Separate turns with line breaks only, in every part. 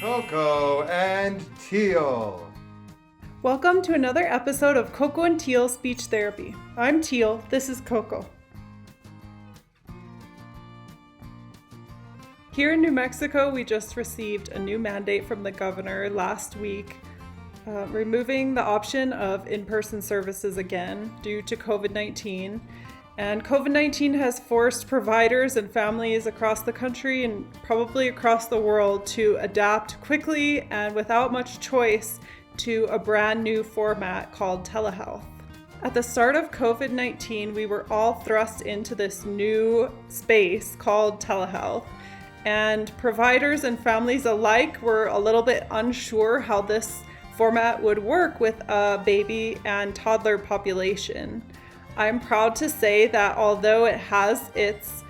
Coco and Teal.
Welcome to another episode of Coco and Teal Speech Therapy. I'm Teal, this is Coco. Here in New Mexico, we just received a new mandate from the governor last week, removing the option of in-person services again due to COVID-19. And COVID-19 has forced providers and families across the country and probably across the world to adapt quickly and without much choice to a brand new format called telehealth. At the start of COVID-19, we were all thrust into this new space called telehealth, and providers and families alike were a little bit unsure how this format would work with a baby and toddler population. I'm proud to say that although it has its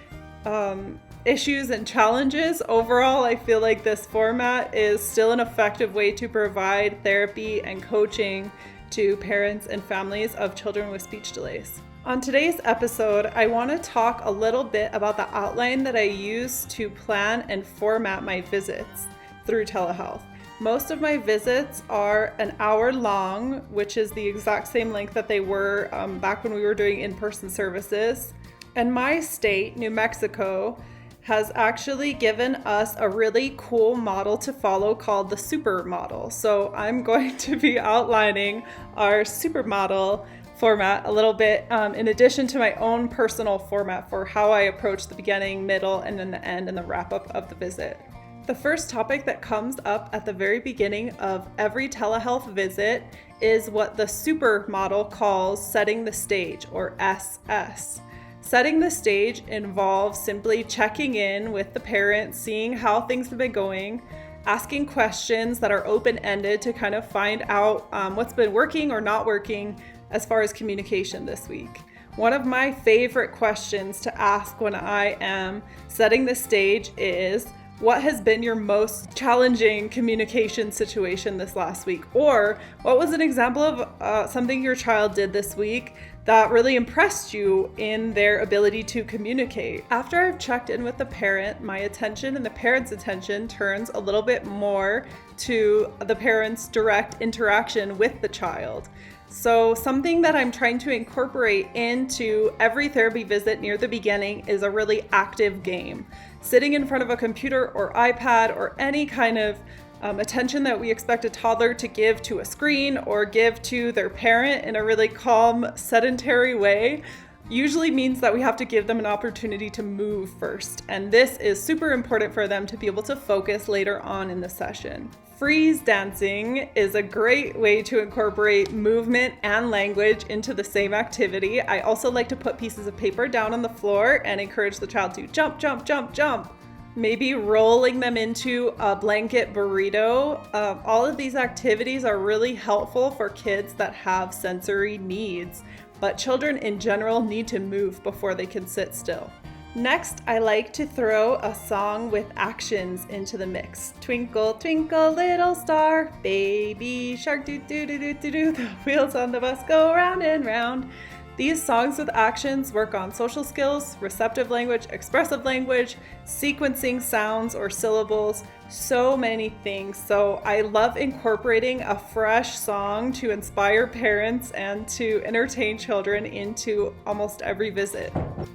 issues and challenges, overall I feel like this format is still an effective way to provide therapy and coaching to parents and families of children with speech delays. On today's episode, I want to talk a little bit about the outline that I use to plan and format my visits through telehealth. Most of my visits are an hour long, which is the exact same length that they were back when we were doing in-person services. And my state, New Mexico, has actually given us a really cool model to follow called the super model. So I'm going to be outlining our super model format a little bit in addition to my own personal format for how I approach the beginning, middle, and then the end and the wrap up of the visit. The first topic that comes up at the very beginning of every telehealth visit is what the super model calls setting the stage, or SS. Setting the stage involves simply checking in with the parent, seeing how things have been going, asking questions that are open-ended to kind of find out what's been working or not working as far as communication this week. One of my favorite questions to ask when I am setting the stage is, what has been your most challenging communication situation this last week? Or what was an example of something your child did this week that really impressed you in their ability to communicate? After I've checked in with the parent, my attention and the parent's attention turns a little bit more to the parent's direct interaction with the child. So something that I'm trying to incorporate into every therapy visit near the beginning is a really active game. Sitting in front of a computer or iPad or any kind of attention that we expect a toddler to give to a screen or give to their parent in a really calm, sedentary way usually means that we have to give them an opportunity to move first. And this is super important for them to be able to focus later on in the session. Freeze dancing is a great way to incorporate movement and language into the same activity. I also like to put pieces of paper down on the floor and encourage the child to jump, jump, jump, jump. Maybe rolling them into a blanket burrito. All of these activities are really helpful for kids that have sensory needs, but children in general need to move before they can sit still. Next, I like to throw a song with actions into the mix. Twinkle, twinkle, little star, baby shark, doo doo doo doo doo doo, the wheels on the bus go round and round. These songs with actions work on social skills, receptive language, expressive language, sequencing sounds or syllables, so many things. So I love incorporating a fresh song to inspire parents and to entertain children into almost every visit.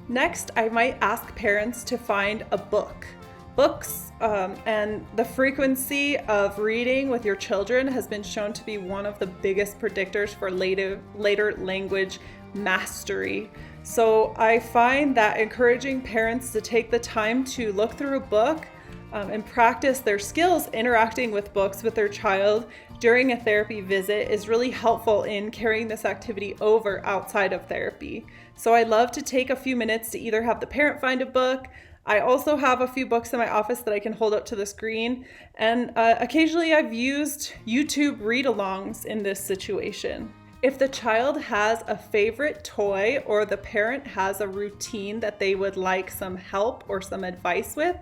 Next, I might ask parents to find a book. Books and the frequency of reading with your children has been shown to be one of the biggest predictors for later language mastery. So I find that encouraging parents to take the time to look through a book and practice their skills interacting with books with their child during a therapy visit is really helpful in carrying this activity over outside of therapy. So I love to take a few minutes to either have the parent find a book. I also have a few books in my office that I can hold up to the screen, and occasionally I've used YouTube read-alongs in this situation. If the child has a favorite toy or the parent has a routine that they would like some help or some advice with,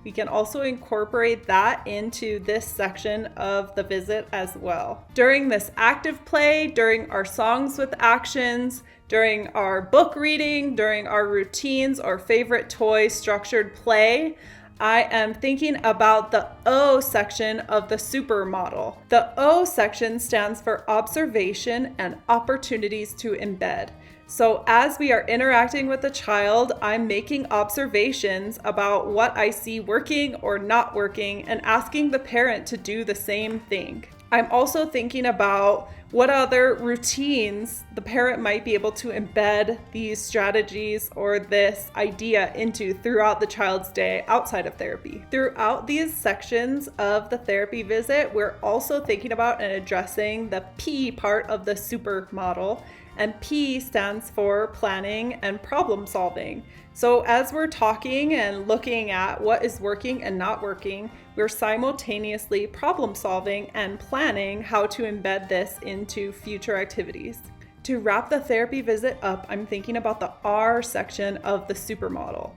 we can also incorporate that into this section of the visit as well. During this active play, during our songs with actions, during our book reading, during our routines or favorite toy structured play, I am thinking about the O section of the super model. The O section stands for observation and opportunities to embed. So as we are interacting with the child, I'm making observations about what I see working or not working and asking the parent to do the same thing. I'm also thinking about what other routines the parent might be able to embed these strategies or this idea into throughout the child's day outside of therapy. Throughout these sections of the therapy visit, we're also thinking about and addressing the P part of the super model. And P stands for planning and problem solving. So as we're talking and looking at what is working and not working, we're simultaneously problem solving and planning how to embed this into future activities. To wrap the therapy visit up, I'm thinking about the R section of the supermodel.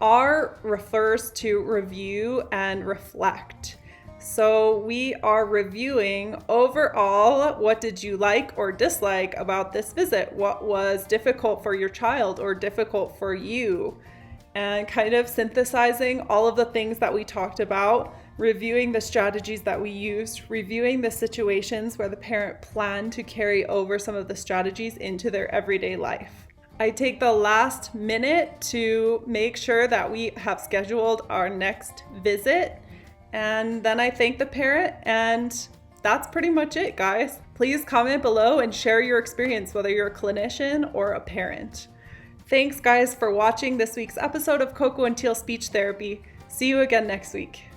R refers to review and reflect. So we are reviewing overall, what did you like or dislike about this visit? What was difficult for your child or difficult for you? And kind of synthesizing all of the things that we talked about, reviewing the strategies that we used, reviewing the situations where the parent planned to carry over some of the strategies into their everyday life. I take the last minute to make sure that we have scheduled our next visit. And then I thank the parent, and that's pretty much it, guys. Please comment below and share your experience, whether you're a clinician or a parent. Thanks, guys, for watching this week's episode of Coco and Teal Speech Therapy. See you again next week.